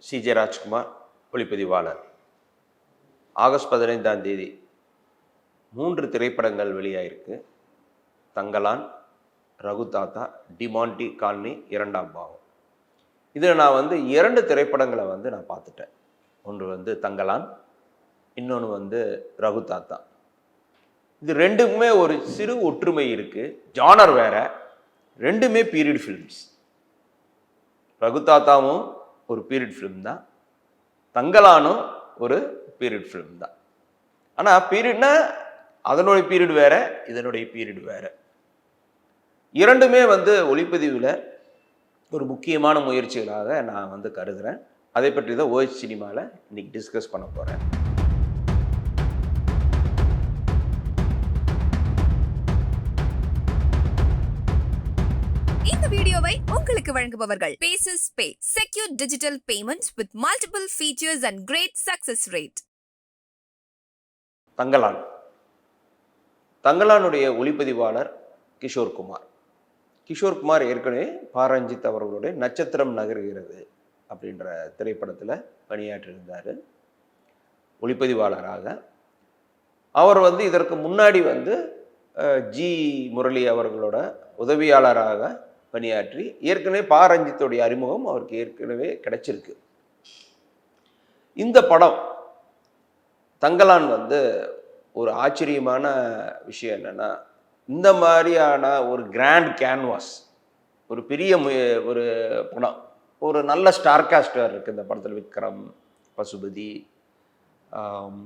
சி.ஜே. ராஜ்குமார், ஒளிப்பதிவாளர். ஆகஸ்ட் 15ஆம் தேதி 3 திரைப்படங்கள் வெளியாயிருக்கு. தங்கலான், ரகுதாத்தா, டிமாண்டி காலனி 2ஆம் பாகம். இதில் நான் 2 திரைப்படங்களை நான் பார்த்துட்டேன். ஒன்று தங்கலான், இன்னொன்று ரகுதாத்தா. இது ரெண்டுக்குமே ஒரு சிறு ஒற்றுமை இருக்குது. ஜானர் வேற, ரெண்டுமே பீரியட் ஃபிலிம்ஸ். ரகுதாத்தாவும் ஒரு பீரியட் ஃபிலிம் தான், தங்கலானும் ஒரு பீரியட் ஃபிலிம் தான். ஆனால் பீரியட்னா அதனுடைய பீரியட் வேற, இதனுடைய பீரியட் வேற. இரண்டுமே ஒளிப்பதிவில் ஒரு முக்கியமான முயற்சிகளாக நான் கருதுகிறேன். அதை பற்றி தான் ஓஎச் சினிமாவில் இன்னைக்கு டிஸ்கஸ் பண்ண போகிறேன். இந்த வீடியோவை உங்களுக்கு வழங்குபவர்கள் Paces Pay, secure digital payments with multiple features and great success rate. Thangalaan. தங்கலானுடைய ஒளிப்பதிவாளர் கிஷோர் குமார். கிஷோர் குமார் ஏற்கனவே பாரஞ்சித் அவர்களுடைய நட்சத்திரம் நகர்கிறது அப்படின்ற திரைப்படத்தில் பணியாற்றியிருந்தார் ஒளிப்பதிவாளராக. அவர் இதற்கு முன்னாடி ஜி முரளி அவர்களோட உதவியாளராக பணியாற்றி ஏற்கனவே பாரஞ்சித்துடைய அறிமுகம் அவருக்கு ஏற்கனவே கிடைச்சிருக்கு. இந்த படம் தங்கலான் ஒரு ஆச்சரியமான விஷயம் என்னன்னா, இந்த மாதிரியான ஒரு கிராண்ட் கேன்வாஸ், ஒரு பெரிய ஒரு படம், ஒரு நல்ல ஸ்டார் காஸ்டர் இருக்குது இந்த படத்தில். விக்ரம், பசுபதி,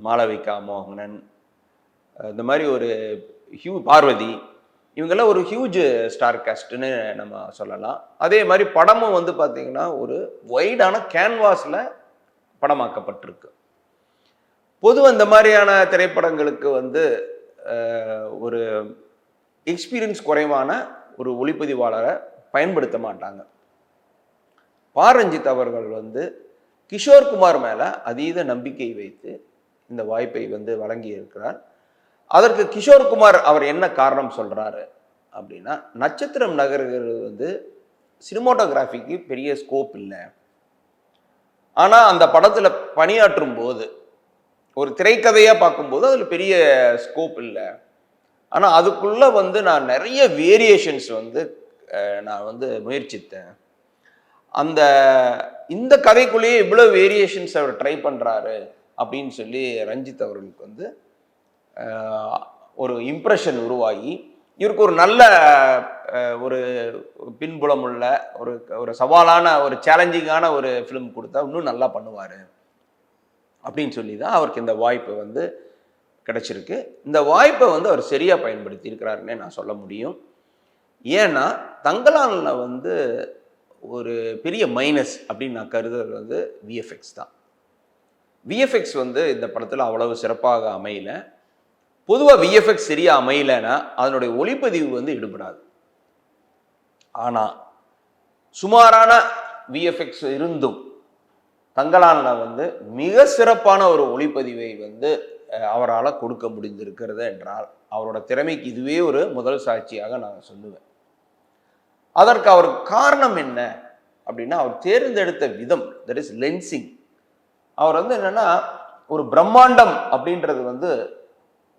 மாளவிகா மோகனன், இந்த மாதிரி ஒரு பார்வதி, இவங்கெல்லாம் ஒரு ஹியூஜ் ஸ்டார் காஸ்ட்னு நம்ம சொல்லலாம். அதே மாதிரி படமும் பார்த்திங்கன்னா ஒரு வைடான கேன்வாஸில் படமாக்கப்பட்டிருக்கு. பொதுவாக இந்த மாதிரியான திரைப்படங்களுக்கு ஒரு எக்ஸ்பீரியன்ஸ் குறைவான ஒரு ஒளிப்பதிவாளரை பயன்படுத்த மாட்டாங்க. பாரஞ்சித் அவர்கள் கிஷோர் குமார் மேலே அதீத நம்பிக்கை வைத்து இந்த வாய்ப்பை வழங்கி இருக்கிறார். அதற்கு கிஷோர் குமார் அவர் என்ன காரணம் சொல்கிறாரு அப்படின்னா, நட்சத்திரம் நகர்கிறது சினிமோட்டோகிராஃபிக்கு பெரிய ஸ்கோப் இல்லை, ஆனால் அந்த படத்தில் பணியாற்றும் போது ஒரு திரைக்கதையாக பார்க்கும்போது அதில் பெரிய ஸ்கோப் இல்லை, ஆனால் அதுக்குள்ளே நான் நிறைய வேரியேஷன்ஸ் நான் முயற்சித்தேன். இந்த கதைக்குள்ளேயே இவ்வளோ வேரியேஷன்ஸ் அவர் ட்ரை பண்ணுறாரு அப்படின்னு சொல்லி ரஞ்சித் அவர்களுக்கு ஒரு இம்ப்ரெஷன் உருவாகி, இவருக்கு ஒரு நல்ல ஒரு பின்புலம் உள்ள ஒரு சவாலான ஒரு சேலஞ்சிங்கான ஒரு ஃபிலிம் கொடுத்தா இன்னும் நல்லா பண்ணுவார் அப்படின்னு சொல்லி தான் அவருக்கு இந்த வாய்ப்பு கிடைச்சிருக்கு. இந்த வாய்ப்பை அவர் சரியாக பயன்படுத்தி இருக்கிறாருன்னே நான் சொல்ல முடியும். ஏன்னா தங்கலானில் ஒரு பெரிய மைனஸ் அப்படின்னு நான் கருதுறது விஎஃப்எக்ஸ் தான். விஎஃப்எக்ஸ் இந்த படத்தில் அவ்வளவு சிறப்பாக அமையல. பொதுவாக விஎஃப்எக்ஸ் சரியாக அமையலைன்னா அதனுடைய ஒளிப்பதிவு ஈடுபடாது. ஆனால் சுமாரான விஎஃப்எக்ஸ் இருந்தும் தங்கலானில் மிக சிறப்பான ஒரு ஒளிப்பதிவை அவரால் கொடுக்க முடிந்திருக்கிறது என்றால் அவரோட திறமைக்கு இதுவே ஒரு முதல் சாட்சியாக நான் சொல்லுவேன். அதற்கு அவர் காரணம் என்ன அப்படின்னா, அவர் தேர்ந்தெடுத்த விதம், தட் இஸ் லென்சிங். அவர் என்னன்னா, ஒரு பிரம்மாண்டம் அப்படின்றது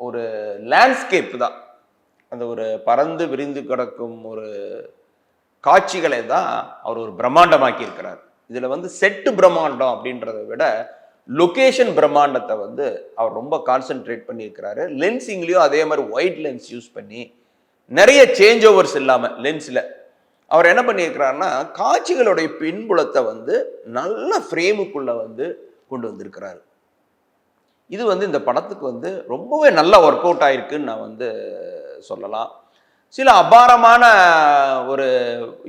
ஒரு லேண்ட்ஸ்கேப் தான். அந்த ஒரு பறந்து விரிந்து கிடக்கும் ஒரு காட்சிகளை தான் அவர் ஒரு பிரம்மாண்டமாக்கி இருக்கிறார். இதில் செட்டு பிரம்மாண்டம் அப்படின்றத விட லொகேஷன் பிரம்மாண்டத்தை அவர் ரொம்ப கான்சென்ட்ரேட் பண்ணியிருக்கிறாரு. லென்சிங்லேயும் அதே மாதிரி ஒயிட் லென்ஸ் யூஸ் பண்ணி நிறைய சேஞ்ச் ஓவர்ஸ் இல்லாமல் லென்ஸில் அவர் என்ன பண்ணியிருக்கிறாருன்னா, காட்சிகளுடைய பின்புலத்தை நல்ல ஃப்ரேமுக்குள்ளே கொண்டு வந்திருக்கிறாரு. இது இந்த படத்துக்கு ரொம்பவே நல்லா ஒர்க் அவுட் ஆயிருக்குன்னு நான் சொல்லலாம். சில அபாரமான ஒரு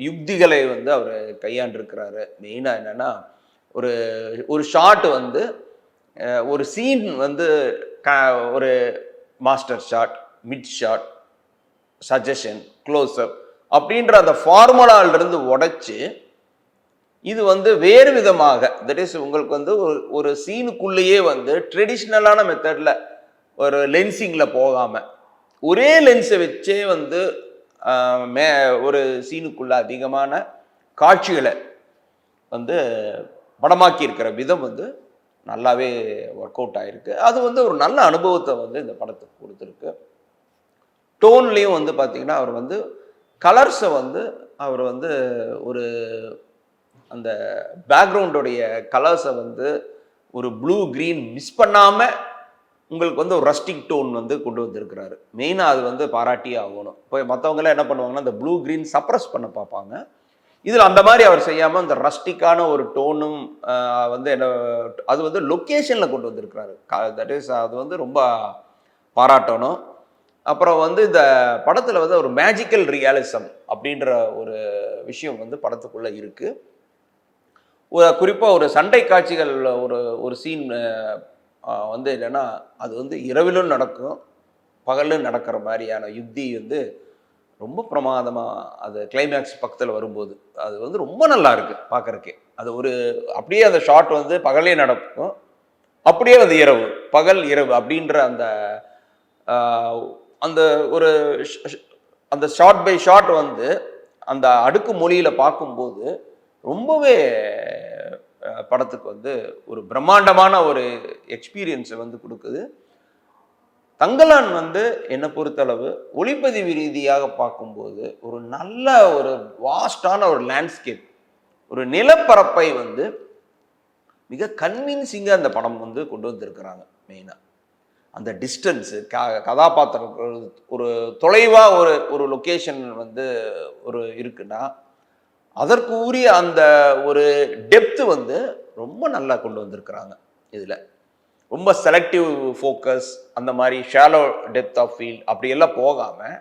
யுக்திகளை அவர் கையாண்டிருக்கிறாரு. மெயினாக என்னென்னா, ஒரு ஷாட் ஒரு சீன் ஒரு master shot, mid shot, suggestion, close up அப்படின்ற அந்த ஃபார்முலாலிருந்து உடைச்சு இது வேறு விதமாக, தட் இஸ் உங்களுக்கு ஒரு சீனுக்குள்ளேயே ட்ரெடிஷ்னலான மெத்தடில் ஒரு லென்சிங்கில் போகாமல் ஒரே லென்ஸை வச்சே ஒரு சீனுக்குள்ள அதிகமான காட்சிகளை படமாக்கி இருக்கிற விதம் வந்து நல்லாவே ஒர்க் அவுட் ஆகிருக்கு. அது வந்து ஒரு நல்ல அனுபவத்தை வந்து இந்த படத்துக்கு கொடுத்துருக்கு. டோன்லேயும் வந்து பார்த்தீங்கன்னா அவர் வந்து கலர்ஸை வந்து அவர் வந்து ஒரு அந்த பேக்ரவுண்டோடைய கலர்ஸை வந்து ஒரு ப்ளூ க்ரீன் மிஸ் பண்ணாமல் உங்களுக்கு வந்து ஒரு ரஸ்டிக் டோன் வந்து கொண்டு வந்திருக்கிறாரு. மெயினாக அது வந்து பாராட்டியே ஆகணும். இப்போ மற்றவங்களாம் என்ன பண்ணுவாங்கன்னா அந்த ப்ளூ க்ரீன் சப்ரஸ் பண்ண பார்ப்பாங்க. இதில் அந்த மாதிரி அவர் செய்யாமல் அந்த ரஸ்டிக்கான ஒரு டோனும் வந்து என்ன அது வந்து லொக்கேஷனில் கொண்டு வந்திருக்கிறாரு. தட் இஸ் அது வந்து ரொம்ப பாராட்டணும். அப்புறம் வந்து இந்த படத்தில் வந்து ஒரு மேஜிக்கல் ரியாலிசம் அப்படின்ற ஒரு விஷயம் வந்து படத்துக்குள்ளே இருக்குது. குறிப்பாக ஒரு சண்டை காட்சிகள் ஒரு ஒரு சீன் வந்து என்னென்னா அது வந்து இரவிலும் நடக்கும் பகலும் நடக்கிற மாதிரியான யுக்தி வந்து ரொம்ப பிரமாதமாக அது கிளைமேக்ஸ் பக்கத்தில் வரும்போது அது வந்து ரொம்ப நல்லா இருக்குது பார்க்குறக்கே. அது ஒரு அப்படியே அந்த ஷாட் வந்து பகலே நடக்கும், அப்படியே அது இரவு பகல் இரவு அப்படின்ற அந்த அந்த ஒரு அந்த ஷாட் பை ஷாட் வந்து அந்த அடுக்கு மொழியில் பார்க்கும்போது ரொம்பவே படத்துக்கு வந்து ஒரு பிரம்மாண்டமான ஒரு எக்ஸ்பீரியன்ஸை வந்து கொடுக்குது. தங்கலான் வந்து என்னை பொறுத்தளவு ஒளிப்பதிவு ரீதியாக பார்க்கும்போது ஒரு நல்ல ஒரு வாஸ்டான ஒரு லேண்ட்ஸ்கேப், ஒரு நிலப்பரப்பை வந்து மிக கன்வின்சிங்காக அந்த படம் வந்து கொண்டு வந்திருக்கிறாங்க. மெயினாக அந்த டிஸ்டன்ஸு கதாபாத்திரங்கள் ஒரு தொலைவாக ஒரு ஒரு லொக்கேஷன் வந்து ஒரு இருக்குன்னா அதற்கு உரிய அந்த ஒரு டெப்த்து வந்து ரொம்ப நல்லா கொண்டு வந்திருக்கிறாங்க. இதில் ரொம்ப செலக்டிவ் ஃபோக்கஸ் அந்த மாதிரி ஷாலோ டெப்த் ஆஃப் ஃபீல்ட் அப்படியெல்லாம் போகாமல்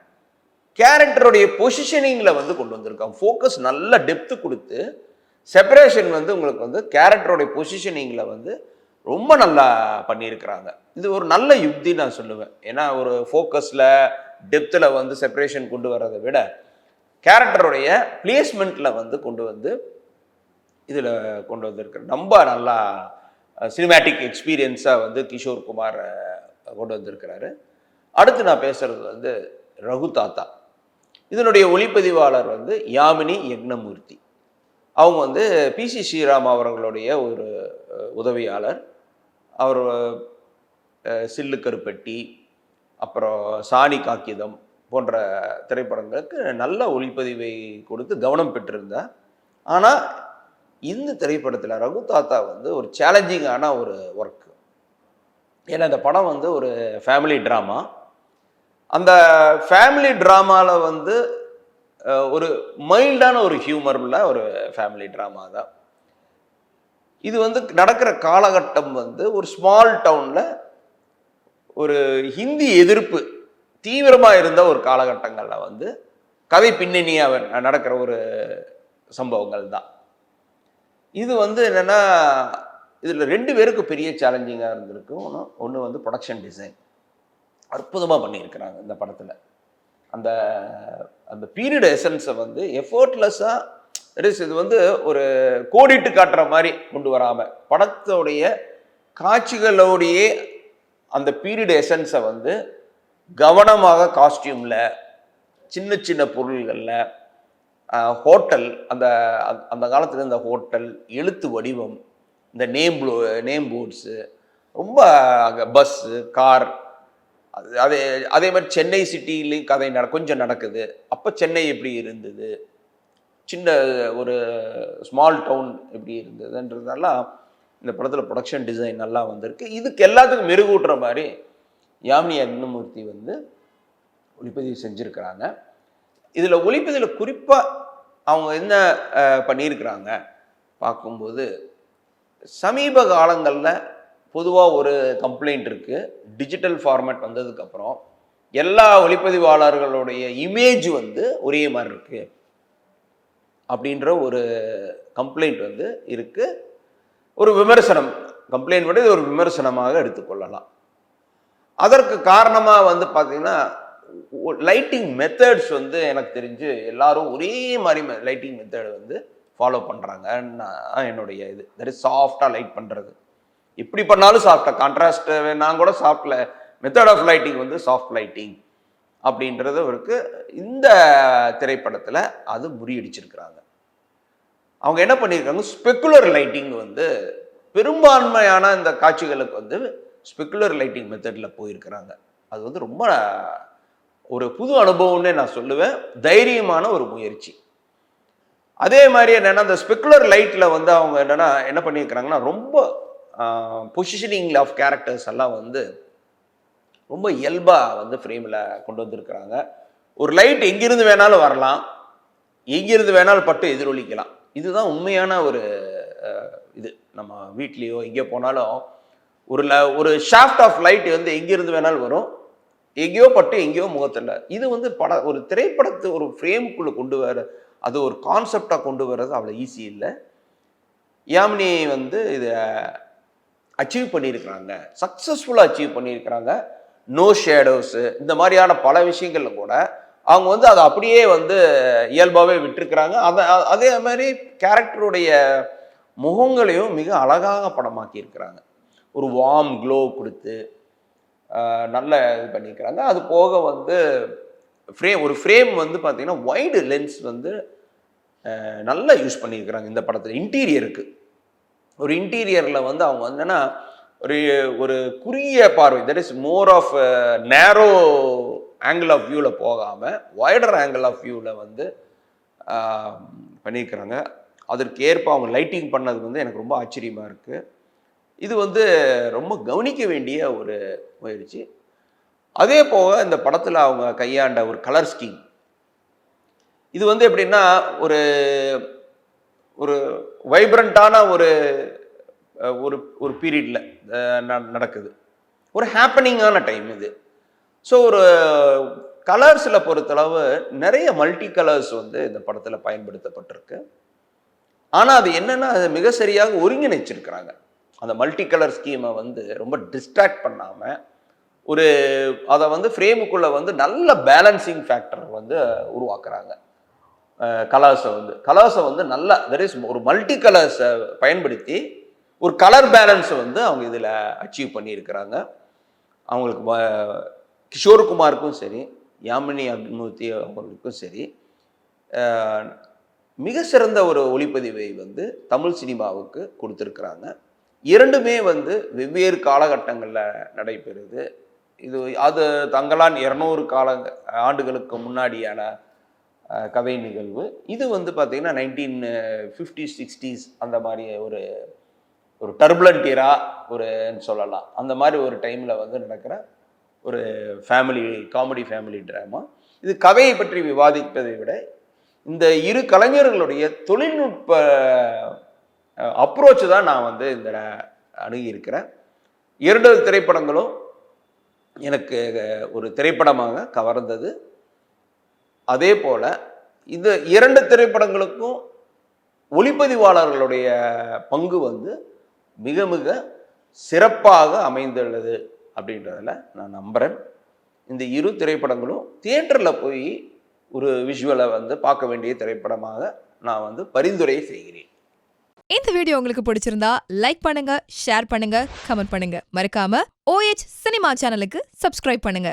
கேரக்டருடைய பொசிஷனிங்கில் வந்து கொண்டு வந்திருக்காங்க. ஃபோக்கஸ் நல்ல டெப்த்து கொடுத்து செப்பரேஷன் வந்து உங்களுக்கு வந்து கேரக்டருடைய பொசிஷனிங்கில் வந்து ரொம்ப நல்லா பண்ணியிருக்கிறாங்க. இது ஒரு நல்ல யுக்தி நான் சொல்லுவேன். ஏன்னா ஒரு ஃபோக்கஸில் டெப்த்தில் வந்து செப்பரேஷன் கொண்டு வர்றதை விட கேரக்டருடைய பிளேஸ்மெண்ட்டில் வந்து கொண்டு வந்து இதில் கொண்டு வந்திருக்கிற ரொம்ப நல்லா சினிமேட்டிக் எக்ஸ்பீரியன்ஸாக வந்து கிஷோர் குமார் கொண்டு வந்திருக்கிறாரு. அடுத்து நான் பேசுகிறது வந்து ரகு தாத்தா. இதனுடைய ஒளிப்பதிவாளர் வந்து யாமினி யக்னமூர்த்தி. அவங்க வந்து பிசி ஸ்ரீராம் அவர்களுடைய ஒரு உதவியாளர். அவர் சில்லு கருப்பட்டி அப்புறம் சாணி காக்கிதம் போன்ற திரைப்படங்களுக்கு நல்ல ஒளிப்பதிவை கொடுத்து கவனம் பெற்றிருந்தார். ஆனால் இந்த திரைப்படத்தில் ரகு தாத்தா வந்து ஒரு சேலஞ்சிங்கான ஒரு ஒர்க். ஏன்னா இந்த படம் வந்து ஒரு ஃபேமிலி ட்ராமா. அந்த ஃபேமிலி ட்ராமாவில் வந்து ஒரு மைல்டான ஒரு ஹியூமர் உள்ள ஒரு ஃபேமிலி ட்ராமா தான். இது வந்து நடக்கிற காலகட்டம் வந்து ஒரு ஸ்மால் டவுனில் ஒரு ஹிந்தி எதிர்ப்பு தீவிரமாக இருந்த ஒரு காலகட்டங்களில் வந்து கதை பின்னணியாக நடக்கிற ஒரு சம்பவங்கள் தான். இது வந்து என்னென்னா இதில் 2 பேருக்கு பெரிய சேலஞ்சிங்காக இருந்திருக்கும். ஒன்று வந்து ப்ரொடக்ஷன் டிசைன் அற்புதமாக பண்ணியிருக்கிறாங்க இந்த படத்தில். அந்த அந்த பீரியட் எசன்ஸை வந்து எஃபோர்ட்லெஸ்ஸாக இது வந்து ஒரு கோடிட்டு காட்டுற மாதிரி கொண்டு வராமல் படத்தோடைய காட்சிகளோடையே அந்த பீரியட் எசன்ஸை வந்து கவனமாக காஸ்டியூமில் சின்ன சின்ன பொருள்களில் ஹோட்டல் அந்த அந்த காலத்தில் இந்த ஹோட்டல் எழுத்து வடிவம் இந்த நேம் போர்ட்ஸு ரொம்ப பஸ்ஸு கார் அதே மாதிரி சென்னை சிட்டிலையும் கதை கொஞ்சம் நடக்குது. அப்போ சென்னை எப்படி இருந்தது, சின்ன ஒரு ஸ்மால் டவுன் எப்படி இருந்ததுன்றதெல்லாம் இந்த படத்தில் ப்ரொடக்ஷன் டிசைன் நல்லா வந்திருக்கு. இதுக்கு எல்லாத்துக்கும் மெருகூட்டுற மாதிரி யாமினி யக்னமூர்த்தி வந்து ஒளிப்பதிவு செஞ்சுருக்கிறாங்க. இதில் ஒளிப்பதிவில் குறிப்பாக அவங்க என்ன பண்ணியிருக்கிறாங்க பார்க்கும்போது சமீப காலங்களில் பொதுவாக ஒரு கம்ப்ளைண்ட் இருக்குது. டிஜிட்டல் ஃபார்மேட் வந்ததுக்கப்புறம் எல்லா ஒளிப்பதிவாளர்களுடைய இமேஜ் வந்து ஒரே மாதிரி இருக்குது அப்படின்ற ஒரு கம்ப்ளைண்ட் வந்து இருக்குது. ஒரு விமர்சனம், கம்ப்ளைண்ட் விட இது ஒரு விமர்சனமாக எடுத்துக்கொள்ளலாம். அதற்கு காரணமாக வந்து பார்த்திங்கன்னா லைட்டிங் மெத்தட்ஸ் வந்து எனக்கு தெரிஞ்சு எல்லாரும் ஒரே மாதிரி லைட்டிங் மெத்தட் வந்து ஃபாலோ பண்ணுறாங்கன்னா என்னுடைய இது தட் இஸ் சாஃப்டாக லைட் பண்ணுறது. எப்படி பண்ணாலும் சாஃப்டாக கான்ட்ராஸ்ட் நான் கூட சாஃப்டில் மெத்தட் ஆஃப் லைட்டிங் வந்து சாஃப்ட் லைட்டிங் அப்படின்றது இருக்கு. இந்த திரைப்படத்தில் அது முறியடிச்சிருக்கிறாங்க. அவங்க என்ன பண்ணியிருக்காங்க, ஸ்பெக்குலர் லைட்டிங் வந்து பெரும்பான்மையான இந்த காட்சிகளுக்கு வந்து ஸ்பெக்குலர் லைட்டிங் மெத்தடில் போயிருக்கிறாங்க. அது வந்து ரொம்ப ஒரு புது அனுபவம்னே நான் சொல்லுவேன். தைரியமான ஒரு முயற்சி. அதே மாதிரி என்னன்னா, அந்த ஸ்பெக்குலர் லைட்ல வந்து அவங்க என்னன்னா என்ன பண்ணியிருக்கிறாங்கன்னா, ரொம்ப பொசிஷனிங் ஆஃப் கேரக்டர்ஸ் எல்லாம் வந்து ரொம்ப இயல்பா வந்து ஃப்ரேமில் கொண்டு வந்திருக்கிறாங்க. ஒரு லைட் எங்கிருந்து வேணாலும் வரலாம், எங்கிருந்து வேணாலும் பட்டு எதிரொலிக்கலாம். இதுதான் உண்மையான ஒரு இது. நம்ம வீட்லேயோ எங்கேயோ போனாலும் ஒரு ஷாஃப்ட் ஆஃப் லைட் வந்து எங்கிருந்து வேணாலும் வரும், எங்கேயோ பட்டு எங்கேயோ முகத்தில். இது வந்து ஒரு திரைப்படத்தை ஒரு ஃப்ரேமுக்குள்ளே கொண்டு வர, அது ஒரு கான்செப்டாக கொண்டு வர்றது அவ்வளோ ஈஸி இல்லை. யாமினி வந்து இதை அச்சீவ் பண்ணியிருக்கிறாங்க, சக்ஸஸ்ஃபுல்லாக அச்சீவ் பண்ணியிருக்கிறாங்க. நோ ஷேடோஸு இந்த மாதிரியான பல விஷயங்கள்ல கூட அவங்க வந்து அதை அப்படியே வந்து இயல்பாகவே விட்டுருக்கிறாங்க. அதே மாதிரி கேரக்டருடைய முகங்களையும் மிக அழகாக படமாக்கி இருக்கிறாங்க. ஒரு வார்ம் க்ளோ கொடுத்து நல்ல இது பண்ணியிருக்கிறாங்க. அது போக வந்து ஒரு ஃப்ரேம் வந்து பார்த்தீங்கன்னா வைடு லென்ஸ் வந்து நல்லா யூஸ் பண்ணியிருக்கிறாங்க இந்த படத்தில். இன்டீரியருக்கு ஒரு இன்டீரியரில் வந்து அவங்க வந்து என்னன்னா ஒரு குறுகிய பார்வை, தட் இஸ் மோர் ஆஃப் நேரோ ஆங்கிள் ஆஃப் வியூவில் போகாமல் வைடர் ஆங்கிள் ஆஃப் வியூவில் வந்து பண்ணியிருக்கிறாங்க. அதற்கு ஏற்ப அவங்க லைட்டிங் பண்ணது வந்து எனக்கு ரொம்ப ஆச்சரியமாக இருக்குது. இது வந்து ரொம்ப கவனிக்க வேண்டிய ஒரு முயற்சி. அதே போக இந்த படத்தில் அவங்க கையாண்ட ஒரு கலர் ஸ்கீம், இது வந்து எப்படின்னா ஒரு ஒரு வைப்ரண்ட்டான ஒரு ஒரு பீரியடில் நடக்குது, ஒரு ஹேப்பனிங்கான டைம் இது. ஸோ ஒரு கலர்ஸில் பொறுத்தளவு நிறைய மல்டி கலர்ஸ் வந்து இந்த படத்தில் பயன்படுத்தப்பட்டிருக்கு. ஆனால் அது என்னென்னா அது மிக சரியாக ஒருங்கிணைச்சிருக்கிறாங்க. அந்த மல்டி கலர் ஸ்கீமை வந்து ரொம்ப டிஸ்ட்ராக்ட் பண்ணாமல் அதை வந்து ஃப்ரேமுக்குள்ளே வந்து நல்ல பேலன்சிங் ஃபேக்டர் வந்து உருவாக்குறாங்க. கலர்ஸை வந்து நல்லா தட் இஸ் ஒரு மல்டி கலர்ஸை பயன்படுத்தி ஒரு கலர் பேலன்ஸை வந்து அவங்க இதில் அச்சீவ் பண்ணியிருக்கிறாங்க. அவங்களுக்கு கிஷோர் குமாருக்கும் சரி, யாமினி அக்னிமூர்த்தி அவங்களுக்கும் சரி, மிக சிறந்த ஒரு ஒளிப்பதிவை வந்து தமிழ் சினிமாவுக்கு கொடுத்துருக்குறாங்க. இரண்டுமே வந்து வெவ்வேறு காலகட்டங்களில் நடைபெறுது. அது தங்களான் 200 ஆண்டுகளுக்கு முன்னாடியான கதை நிகழ்வு. இது வந்து பார்த்திங்கன்னா 1950s 60s அந்த மாதிரி ஒரு டர்புலண்ட் இரா சொல்லலாம். அந்த மாதிரி ஒரு டைமில் வந்து நடக்கிற ஒரு காமெடி ஃபேமிலி ட்ராமா. இது கதையை பற்றி விவாதிப்பதை விட இந்த இரு கலைஞர்களுடைய தொழில்நுட்ப அப்ரோச் தான் நான் வந்து இந்த அணுகியிருக்கிறேன். 2 திரைப்படங்களும் எனக்கு ஒரு திரைப்படமாக கவர்ந்தது. அதே போல் இந்த 2 திரைப்படங்களுக்கும் ஒளிப்பதிவாளர்களுடைய பங்கு வந்து மிக மிக சிறப்பாக அமைந்துள்ளது அப்படின்றதில் நான் நம்புகிறேன். இந்த 2 திரைப்படங்களும் தியேட்டரில் போய் ஒரு விஷுவலை வந்து பார்க்க வேண்டிய திரைப்படமாக நான் வந்து பரிந்துரை செய்கிறேன். இந்த வீடியோ உங்களுக்கு பிடிச்சிருந்தா லைக் பண்ணுங்க, ஷேர் பண்ணுங்க, கமெண்ட் பண்ணுங்க. மறக்காம OH சினிமா சேனலுக்கு சப்ஸ்கிரைப் பண்ணுங்க.